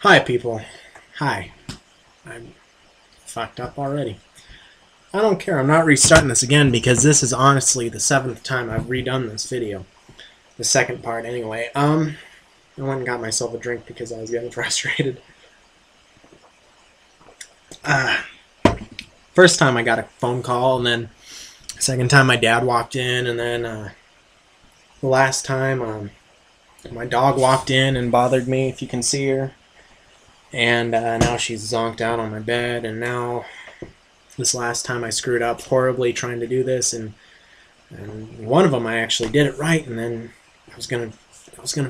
Hi, people. Hi. I'm fucked up already. I don't care. I'm not restarting this again because this is honestly the 7th time I've redone this video. The second part, anyway. I went and got myself a drink because I was getting frustrated. First time I got a phone call, and then second time my dad walked in, and then the last time my dog walked in and bothered me, if you can see her. And now she's zonked out on my bed, and now this last time I screwed up horribly trying to do this, and one of them I actually did it right, and then I was gonna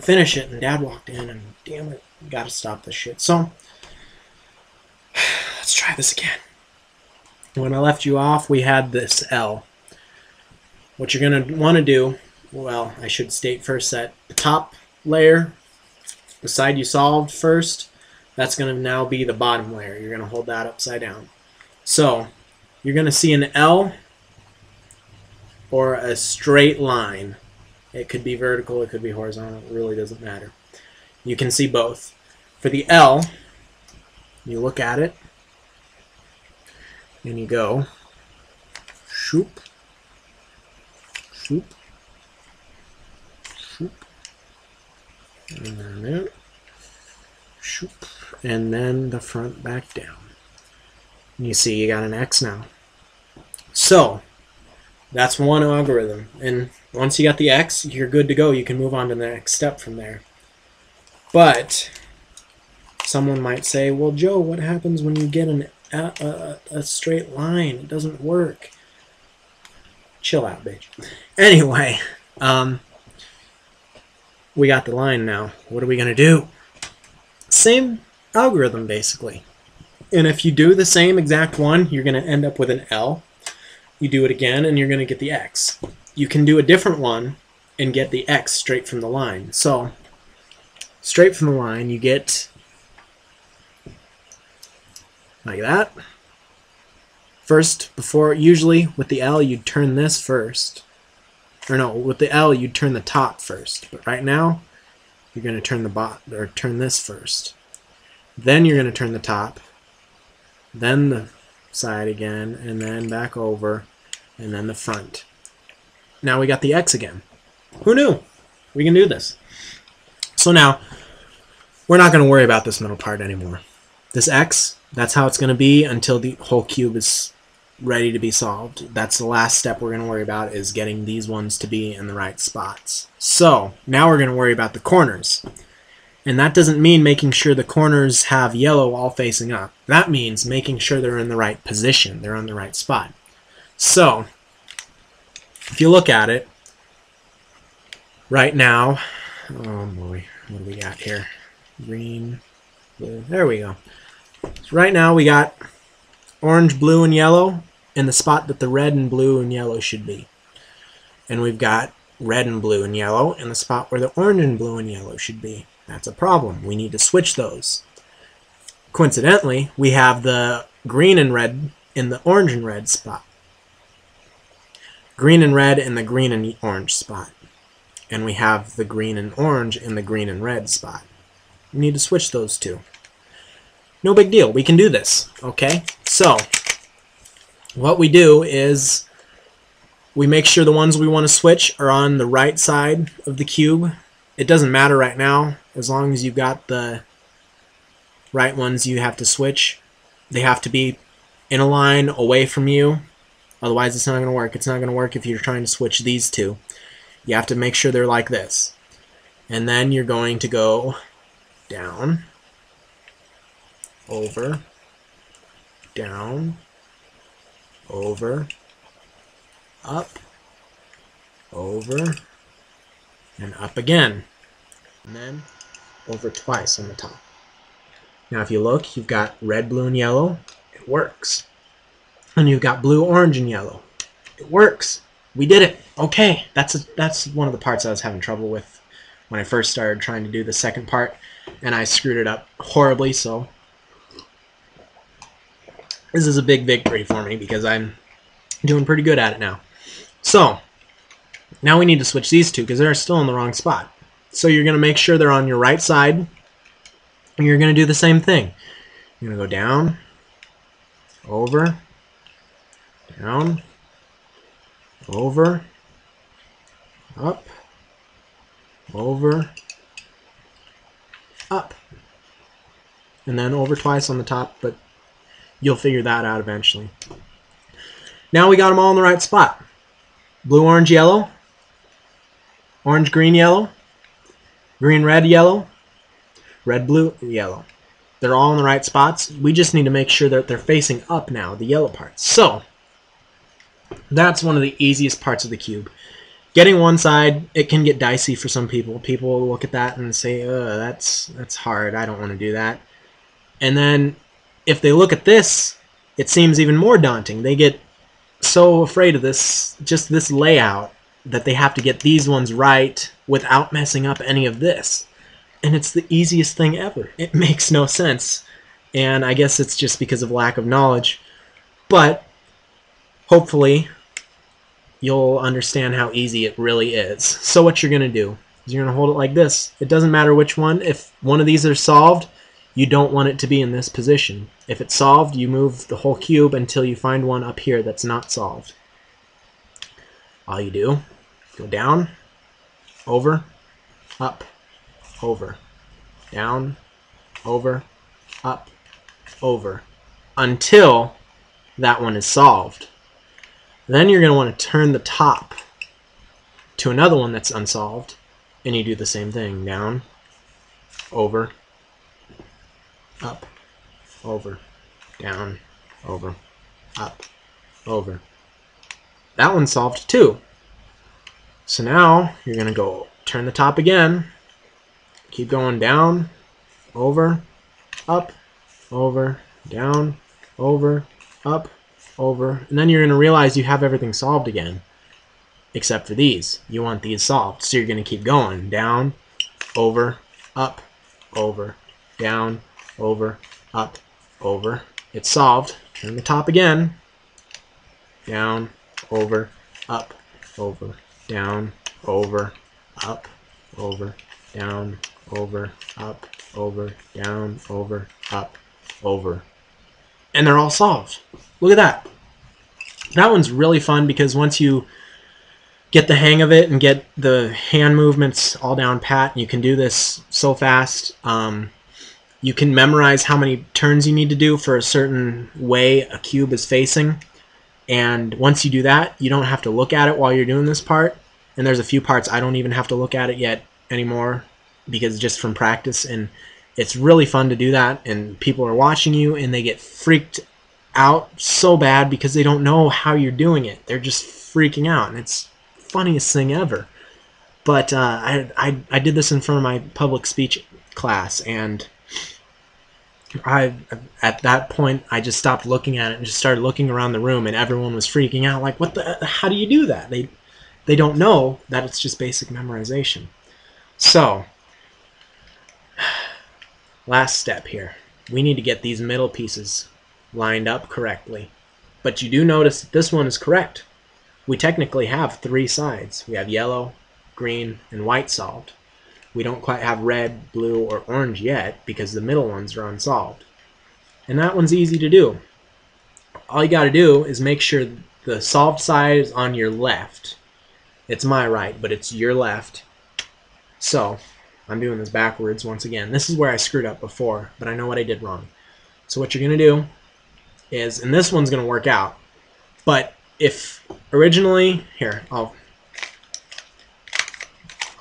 finish it, and Dad walked in, and damn it, gotta stop this shit. So let's try this again. When I left you off, we had this L. What you're gonna want to do, well, I should state first that the top layer, the side you solved first, that's going to now be the bottom layer. You're going to hold that upside down. So you're going to see an L or a straight line. It could be vertical, it could be horizontal. It really doesn't matter. You can see both. For the L, you look at it and you go shoop, shoop, shoop, and then shoop, and then the front back down. And you see you got an X now. So that's one algorithm, and once you got the X, you're good to go. You can move on to the next step from there. But someone might say, well, Joe, what happens when you get a straight line? It doesn't work. Chill out, bitch. Anyway, we got the line now. What are we going to do? Same algorithm, basically. And if you do the same exact one, you're going to end up with an L. You do it again, and you're going to get the X. You can do a different one and get the X straight from the line. So, straight from the line, you get like that. First, usually with the L, you'd turn this first. Or no, with the L, you'd turn the top first. But right now, you're going to turn this first. Then you're going to turn the top, then the side again, and then back over, and then the front. Now we got the X again. Who knew? We can do this. So now, we're not going to worry about this middle part anymore. This X, that's how it's going to be until the whole cube is ready to be solved. That's the last step we're going to worry about, is getting these ones to be in the right spots. So now we're going to worry about the corners. And that doesn't mean making sure the corners have yellow all facing up. That means making sure they're in the right position. They're on the right spot. So if you look at it right now, oh boy, what do we got here? Green, blue, there we go. So right now we got orange, blue, and yellow in the spot that the red and blue and yellow should be. And we've got red and blue and yellow in the spot where the orange and blue and yellow should be. That's a problem. We need to switch those. Coincidentally, we have the green and red in the orange and red spot. Green and red in the green and orange spot. And we have the green and orange in the green and red spot. We need to switch those two. No big deal. We can do this. Okay? So, what we do is we make sure the ones we want to switch are on the right side of the cube. It doesn't matter right now, as long as you've got the right ones you have to switch. They have to be in a line away from you, otherwise it's not going to work. It's not going to work if you're trying to switch these two. You have to make sure they're like this. And then you're going to go down, over, down, over, up, over, and up again. And then over twice on the top. Now if you look, you've got red, blue, and yellow. It works. And you've got blue, orange, and yellow. It works. We did it. Okay, that's one of the parts I was having trouble with when I first started trying to do the second part, and I screwed it up horribly, so this is a big victory for me because I'm doing pretty good at it now. So now we need to switch these two because they're still in the wrong spot. So you're going to make sure they're on your right side And you're going to do the same thing. You're going to go down, over, down, over, up, over, up. And then over twice on the top, but you'll figure that out eventually. Now we got them all in the right spot. Blue, orange, yellow. Orange, green, yellow. Green, red, yellow. Red, blue, yellow. They're all in the right spots. We just need to make sure that they're facing up now, the yellow parts. So, that's one of the easiest parts of the cube. Getting one side, it can get dicey for some people. People will look at that and say, that's hard. I don't want to do that. And then, if they look at this, it seems even more daunting. They get so afraid of this, just this layout, that they have to get these ones right without messing up any of this. And it's the easiest thing ever. It makes no sense. And I guess it's just because of lack of knowledge. But hopefully you'll understand how easy it really is. So what you're going to do is you're going to hold it like this. It doesn't matter which one. If one of these are solved, you don't want it to be in this position. If it's solved, you move the whole cube until you find one up here that's not solved. All you do, go down, over, up, over, down, over, up, over, until that one is solved. Then you're going to want to turn the top to another one that's unsolved, and you do the same thing. Down, over, up, over, down, over, up, over. That one's solved too. So now you're going to go turn the top again. Keep going down, over, up, over, down, over, up, over. And then you're going to realize you have everything solved again, except for these. You want these solved. So you're going to keep going down, over, up, over, down, over, up, over. It's solved. Turn the top again. Down, over, up, over, down, over, up, over, down, over, up, over, down, over, up, over. And they're all solved. Look at that. That one's really fun because once you get the hang of it and get the hand movements all down pat, you can do this so fast. You can memorize how many turns you need to do for a certain way a cube is facing. And once you do that, you don't have to look at it while you're doing this part. And there's a few parts I don't even have to look at it yet anymore because just from practice. And it's really fun to do that. And people are watching you and they get freaked out so bad because they don't know how you're doing it. They're just freaking out. And it's the funniest thing ever. But I did this in front of my public speech class, and at that point I just stopped looking at it and just started looking around the room, and everyone was freaking out like, what the, how do you do that? They don't know that it's just basic memorization. So last step here, we need to get these middle pieces lined up correctly. But you do notice that this one is correct. We technically have 3 sides. We have yellow, green, and white solved. We don't quite have red, blue, or orange yet because the middle ones are unsolved. And that one's easy to do. All you got to do is make sure the solved side is on your left. It's my right, but it's your left. So, I'm doing this backwards once again. This is where I screwed up before, but I know what I did wrong. So what you're going to do is, and this one's going to work out, but if originally, here, I'll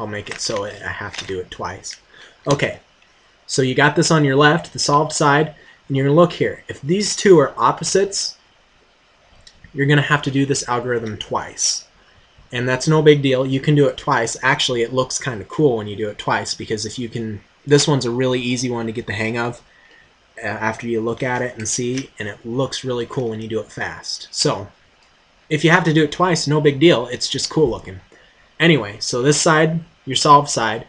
make it so I have to do it twice. Okay, so you got this on your left, the solved side, and you're going to look here. If these two are opposites, you're going to have to do this algorithm twice. And that's no big deal. You can do it twice. Actually, it looks kind of cool when you do it twice because if you can, this one's a really easy one to get the hang of after you look at it and see, and it looks really cool when you do it fast. So, if you have to do it twice, no big deal. It's just cool looking. Anyway, so this side, your solved side,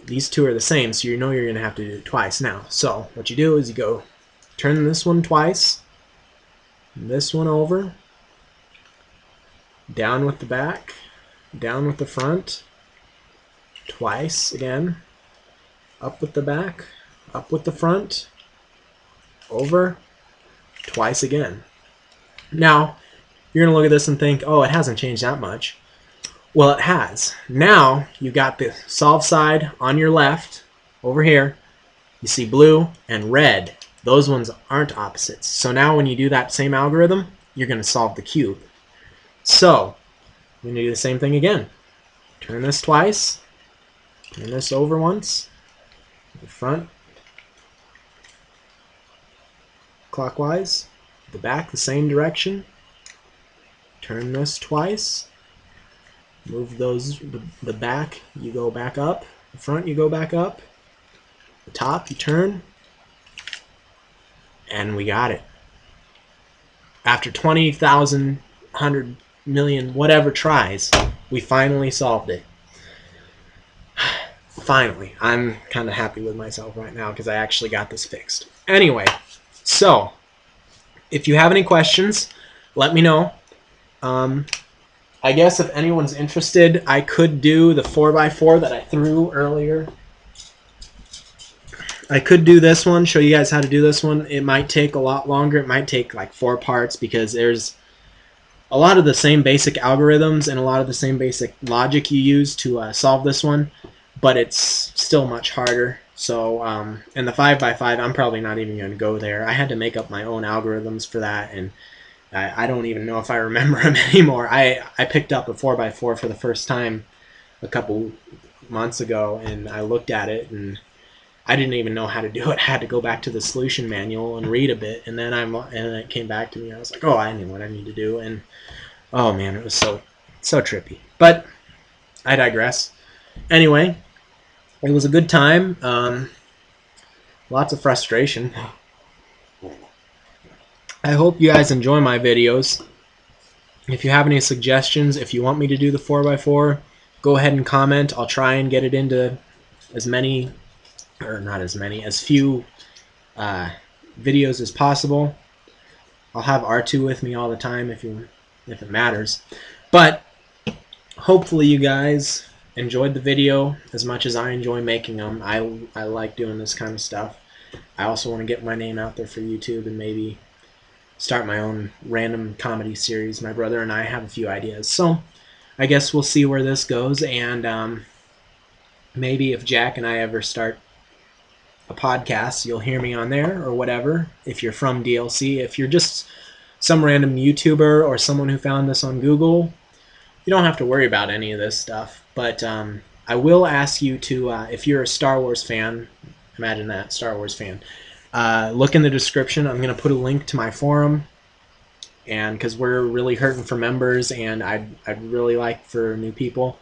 these two are the same, so you know you're going to have to do it twice now. So what you do is you go turn this one twice, this one over, down with the back, down with the front, twice again, up with the back, up with the front, over, twice again. Now, you're going to look at this and think, oh, it hasn't changed that much. Well, it has. Now, you got the solve side on your left, over here. You see blue and red. Those ones aren't opposites. So now when you do that same algorithm, you're going to solve the cube. So, we're going to do the same thing again. Turn this twice. Turn this over once. The front. Clockwise. The back the same direction. Turn this twice. Move those, the back, you go back up. The front, you go back up. The top, you turn. And we got it. After 20,000, 100 million, whatever tries, we finally solved it. Finally. I'm kind of happy with myself right now because I actually got this fixed. Anyway, so, if you have any questions, let me know. I guess if anyone's interested, I could do the 4x4 that I threw earlier. I could do this one, show you guys how to do this one. It might take a lot longer. It might take like 4 parts because there's a lot of the same basic algorithms and a lot of the same basic logic you use to solve this one, but it's still much harder. So, in the 5x5, I'm probably not even going to go there. I had to make up my own algorithms for that, and I don't even know if I remember them anymore. I picked up a 4x4 for the first time a couple months ago, and I looked at it, and I didn't even know how to do it. I had to go back to the solution manual and read a bit, and then it came back to me. I was like, oh, I knew what I need to do, and oh man, it was so trippy. But I digress. Anyway, it was a good time. Lots of frustration. I hope you guys enjoy my videos. If you have any suggestions, if you want me to do the 4x4, go ahead and comment. I'll try and get it into as many, or not as many, as few videos as possible. I'll have R2 with me all the time if it matters. But hopefully you guys enjoyed the video as much as I enjoy making them. I like doing this kind of stuff. I also want to get my name out there for YouTube and maybe start my own random comedy series. My brother and I have a few ideas. So I guess we'll see where this goes, and maybe if Jack and I ever start a podcast, you'll hear me on there or whatever. If you're from DLC, if you're just some random YouTuber or someone who found this on Google, you don't have to worry about any of this stuff. But I will ask you to, if you're a Star Wars fan, imagine that, Star Wars fan, look in the description. I'm going to put a link to my forum, and because we're really hurting for members, and I'd really like for new people,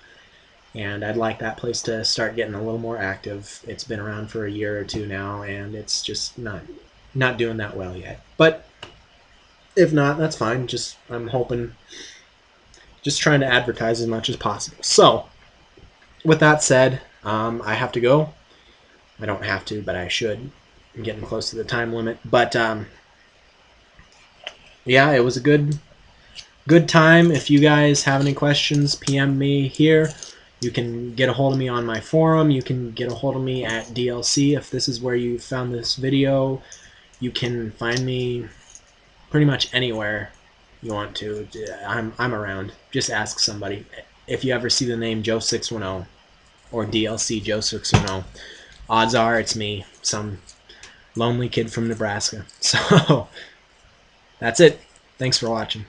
and I'd like that place to start getting a little more active. It's been around for a year or two now, and it's just not doing that well yet. But if not, that's fine. I'm hoping, just trying to advertise as much as possible. So with that said, I have to go. I don't have to, but I should. I'm getting close to the time limit. But yeah, it was a good time. If you guys have any questions, PM me here. You can get a hold of me on my forum. You can get a hold of me at DLC. If this is where you found this video, you can find me pretty much anywhere you want to. I'm around. Just ask somebody. If you ever see the name Joe610 or DLC Joe610, odds are it's me, some lonely kid from Nebraska. So that's it. Thanks for watching.